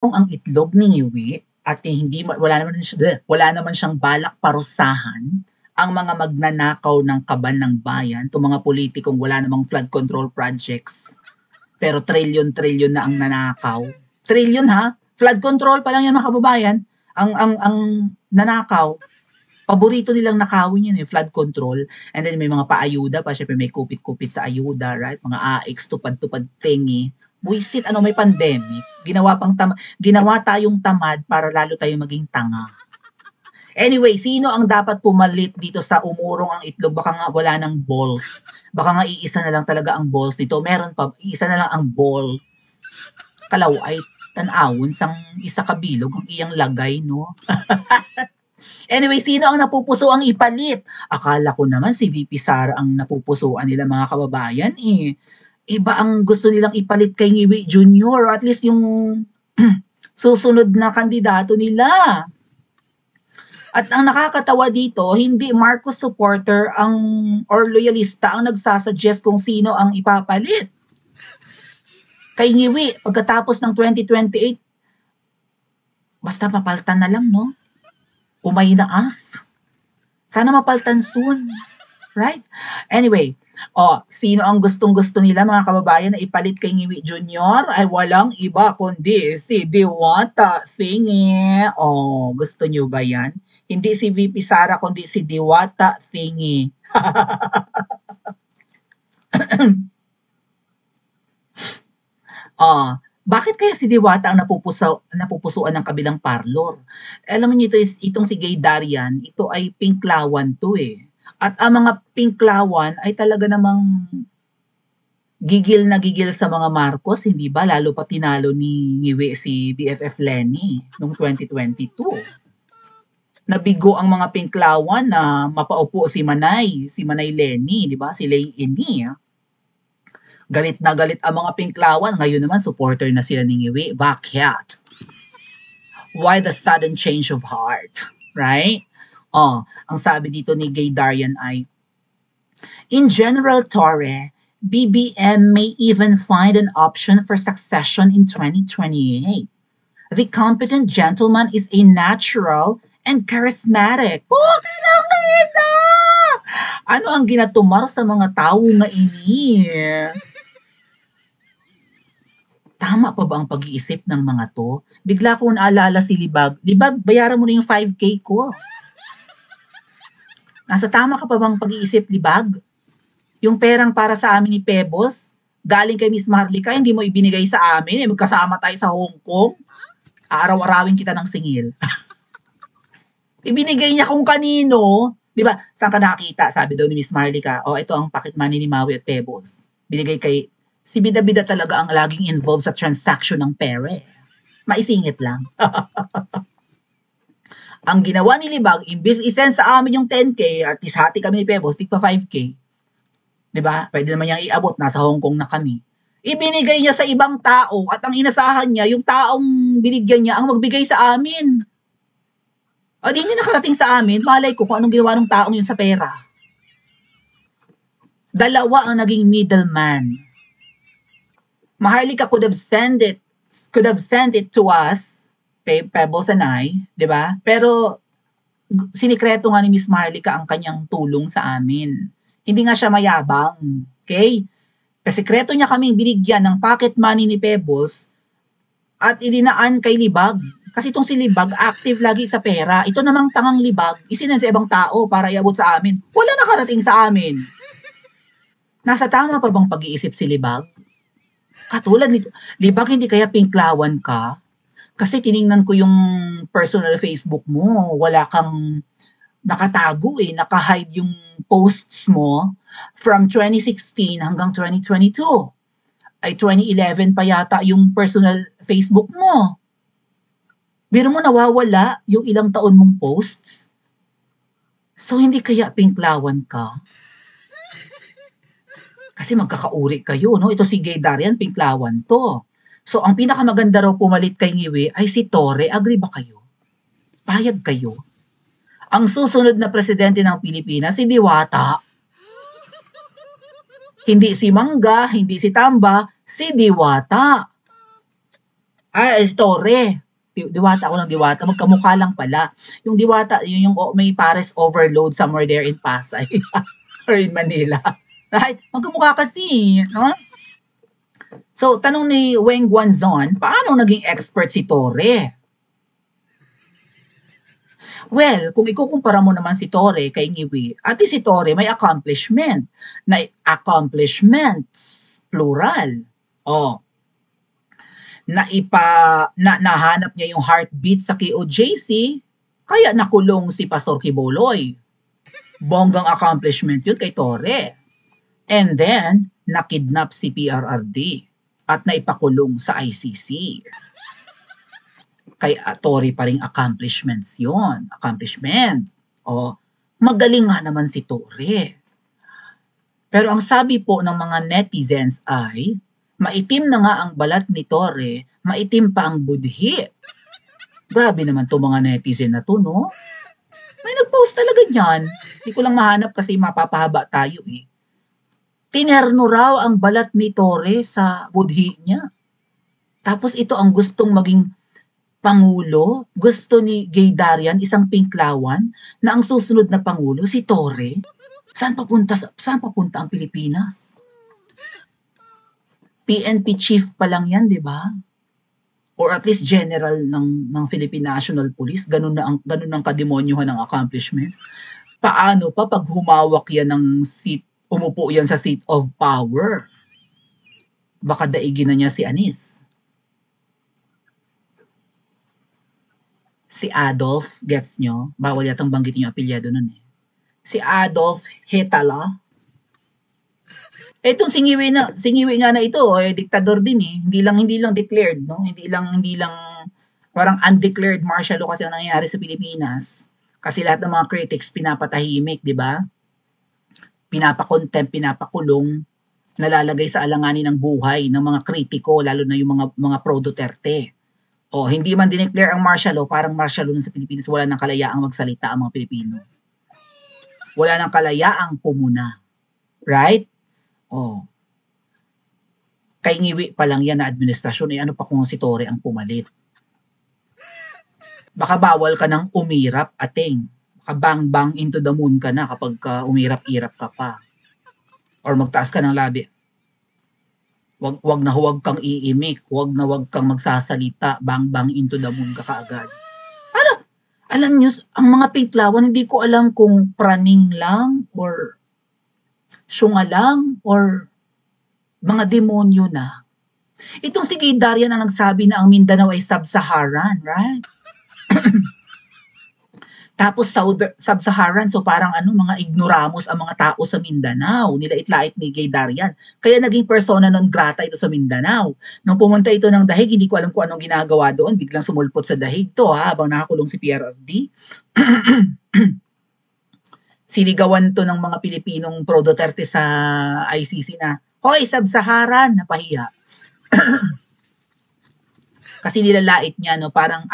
ang itlog ni Ngiwi at hindi wala naman siyang balak parusahan ang mga magnanakaw ng kaban ng bayan, 'tong mga pulitikong wala namang flood control projects, pero trilyon-trilyon na ang nanakaw. Trilyon ha, flood control pa lang 'yan mga kababayan, ang nanakaw, paborito nilang nakawin 'yan, flood control, and then may mga paayuda pa, siyempre may kupit-kupit sa ayuda, right? Mga AX, tupad-tupad thingy. Buisit ano, may pandemic, ginawa tayong tamad para lalo tayong maging tanga. Anyway, sino ang dapat pumalit dito sa umurong ang itlog? Baka nga wala ng balls. Baka nga iisa na lang talaga ang balls nito. Meron pa, iisa na lang ang ball. Kalaw ay tanawon sang isa kabilog ang iyang lagay, no? Anyway, sino ang napupuso ang ipalit? Akala ko naman si VP Sara ang napupusuan nila mga kababayan eh. Iba ang gusto nilang ipalit kay Ngiwi Jr. or at least yung susunod na kandidato nila. At ang nakakatawa dito, hindi Marcos supporter ang or loyalista ang nagsasuggest kung sino ang ipapalit. Kay Ngiwi, pagkatapos ng 2028, basta mapaltan na lang, no? Umaynaas. Sana mapaltan soon. Right? Anyway, sino ang gustong-gusto nila mga kababayan na ipalit kay Ngiwi Jr. ay walang iba kundi si Diwata Thingy. Gusto nyo ba yan? Hindi si VP Sara kundi si Diwata Thingy. Bakit kaya si Diwata ang napupusuan ng kabilang parlor? Alam niyo itong si Gay Darian, ito ay pinklawan to eh. At ang mga pinklawan ay talaga namang gigil na gigil sa mga Marcos, hindi ba? Lalo pa tinalo ni Ngiwi si BFF Lenny noong 2022. Nabigo ang mga pinklawan na mapaupo si Manay Lenny, di ba? Si Lay Ini. Galit na galit ang mga pinklawan. Ngayon naman, supporter na sila ni Ngiwi. Bakit? Why the sudden change of heart? Right? Ang sabi dito ni Gay Darian ay, in general, Torre, BBM may even find an option for succession in 2028. The competent gentleman is a natural and charismatic. Kinakita! Ano ang ginatumar sa mga tao nga ini? Tama pa ba ang pag-iisip ng mga to? Bigla ko naalala si Libag. Libag, bayaran mo na yung 5K ko. Nasa tama ka pa bang pag-iisip, Libag? Yung perang para sa amin ni Pebos, galing kay Miss Marlica, hindi mo ibinigay sa amin. Magkasama tayo sa Hong Kong. Aaraw-arawin kita ng singil. Ibinigay niya kung kanino. Di ba? Saan ka nakakita? Sabi daw ni Miss Marlica, ito ang pocket money ni Maui at Pebos. Binigay kay... Si bida-bida talaga ang laging involved sa transaction ng pere. Maisingit lang. Ang ginawa ni Libag, imbis isend sa amin yung 10K, at least hati kami ni Pebos, tigpa 5K. Diba? Pwede naman niyang iabot, nasa Hong Kong na kami. Ibinigay niya sa ibang tao, at ang inasahan niya, yung taong binigyan niya, ang magbigay sa amin. Di niya nakarating sa amin, malay ko kung anong ginawa ng taong yun sa pera. Dalawa ang naging middleman. Maharlika could have sent it to us, Pebbles and I, di ba? Pero sinikreto nga ni Miss Maharlika ang kanyang tulong sa amin. Hindi nga siya mayabang, okay? Kasi sikreto niya kaming binigyan ng pocket money ni Pebbles at ininaan kay Libag. Kasi itong si Libag, active lagi sa pera. Ito namang tangang Libag, isinan sa ibang tao para iabot sa amin. Wala nakarating sa amin. Nasa tama pa bang pag-iisip si Libag? Katulad nito, Libag, hindi kaya pinklawan ka? Kasi tiningnan ko yung personal Facebook mo, wala kang nakatago naka-hide yung posts mo from 2016 hanggang 2022. Ay 2011 pa yata yung personal Facebook mo. Biro mo nawawala yung ilang taon mong posts? So hindi kaya pinklawan ka? Kasi magkakauri kayo, no? Ito si Gay Darian, pinklawan to. So, ang pinakamaganda raw pumalit kay Ngiwi ay si Torre. Agree ba kayo? Payag kayo? Ang susunod na presidente ng Pilipinas, si Diwata. Hindi si Mangga, hindi si Tamba, si Diwata. Si Torre. Diwata ako ng Diwata. Magkamukha lang pala. Yung Diwata, yung may Pares overload somewhere there in Pasay or in Manila. Right? Magkamukha kasi. No? So, tanong ni Weng Guanzon, paano naging expert si Torre? Well, kung ikukumpara mo naman si Torre kay Ngiwi, at si Torre may accomplishment. Na accomplishments, plural. Nahanap niya yung heartbeat sa KOJC, kaya nakulong si Pastor Quiboloy. Bonggang accomplishment yun kay Torre. And then, nakidnap si PRRD at naipakulong sa ICC. Kay Torre pa ring accomplishments yun. Accomplishment. Magaling nga naman si Torre. Pero ang sabi po ng mga netizens ay, maitim na nga ang balat ni Torre, maitim pa ang budhi. Grabe naman to mga netizen na to, no? May nag-post talaga niyan. Hindi ko lang mahanap kasi mapapahaba tayo eh. Tinerno raw ang balat ni Torre sa budhi niya. Tapos ito ang gustong maging Pangulo, gusto ni Gay Darian, isang pinklawan, na ang susunod na Pangulo, si Torre. Saan papunta ang Pilipinas? PNP chief pa lang yan, di ba? Or at least general ng Philippine National Police, ganun ang kademonyohan ng accomplishments. Paano pa pag humawak yan ng seat, umupo yan sa seat of power? Baka daigin na niya si Anis. Si Adolf, gets nyo? Bawal yatang banggitin yung apelyado nun eh. Si Adolf Hitler. Itong singiwi nga na ito, diktador din eh. Hindi lang declared, no? Hindi lang parang undeclared martial law kasi ang nangyayari sa Pilipinas. Kasi lahat ng mga critics pinapatahimik, di ba? Pinapakontempt, pinapakulong, nalalagay sa alanganin ng buhay ng mga kritiko, lalo na yung mga pro-Duterte. Hindi man dineclare ang martial law, parang martial law sa Pilipinas, wala nang kalayaang magsalita ang mga Pilipino. Wala nang kalayaang pumuna. Right? Kay Ngiwi pa lang yan na administrasyon, ano pa kung si Torre ang pumalit? Baka bawal ka nang umirap, ating. Baka bang into the moon ka na kapag umirap-irap ka pa. Or magtaas ka ng labi. Wag kang iimik, wag kang magsasalita, bang into the moon ka kaagad. Alam niyo, ang mga pinklawan, hindi ko alam kung praning lang or syunga lang or mga demonyo na. Itong si Gay Darian na nagsabi na ang Mindanao ay sub-Saharan, right? Tapos sub-Saharan, so parang mga ignoramos ang mga tao sa Mindanao. Nilait-lait ni Gay Darian. Kaya naging persona non grata ito sa Mindanao. Nung pumunta ito ng Dahig, hindi ko alam kung anong ginagawa doon. Biglang sumulpot sa Dahig to habang nakakulong si PRRD. Siligawan to ng mga Pilipinong pro-Duterte sa ICC na, hoy, sub-Saharan, napahiya. Kasi nilalait niya, no, parang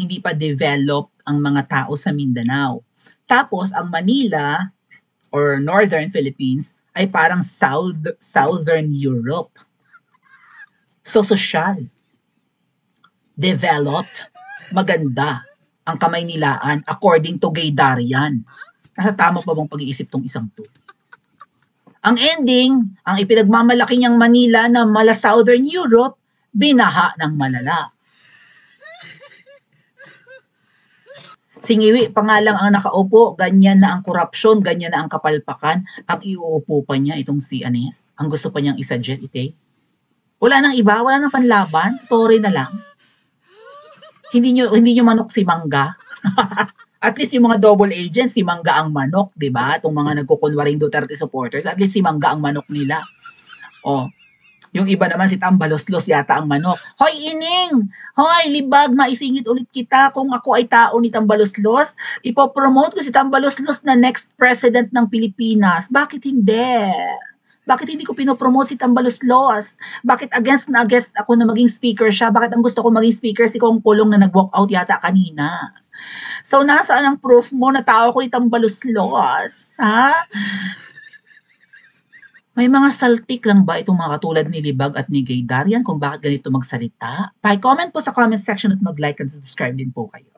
hindi pa developed ang mga tao sa Mindanao. Tapos, ang Manila or Northern Philippines ay parang Southern Europe. So, social. Developed. Maganda ang Kamaynilaan according to Gay Darian. Nasa tama pa bang pag-iisip tong isang to? Ang ending, ang ipinagmamalaki niyang Manila na mala Southern Europe, binaha ng malala. Si Ngiwi pa nga lang ang nakaupo, ganyan na ang korupsyon, ganyan na ang kapalpakan, ang iuupo pa niya itong si Anis. Ang gusto pa niyang isa-jet ite. Wala nang iba, wala nang panlaban, Torre na lang. Hindi nyo manok si Mangga. At least yung mga double agents, si Mangga ang manok, di ba? Itong mga nagkukunwaring Duterte supporters, at least si Mangga ang manok nila. Yung iba naman si Tambaloslos yata ang manok. Hoy Ining! Hoy Libag, maisingit ulit kita kung ako ay tao ni Tambaloslos. Ipopromote ko si Tambaloslos na next president ng Pilipinas. Bakit hindi? Bakit hindi ko pinopromote si Tambaloslos? Bakit against ako na maging speaker siya? Bakit ang gusto ko maging speaker si Kong Pulong na nag-walk out yata kanina? So nasaan ang proof mo na tao ko ni Tambaloslos? Ha? May mga saltik lang ba itong mga katulad ni Libag at ni Gay Darian kung bakit ganito magsalita? Pa-comment po sa comment section at mag-like and subscribe din po kayo.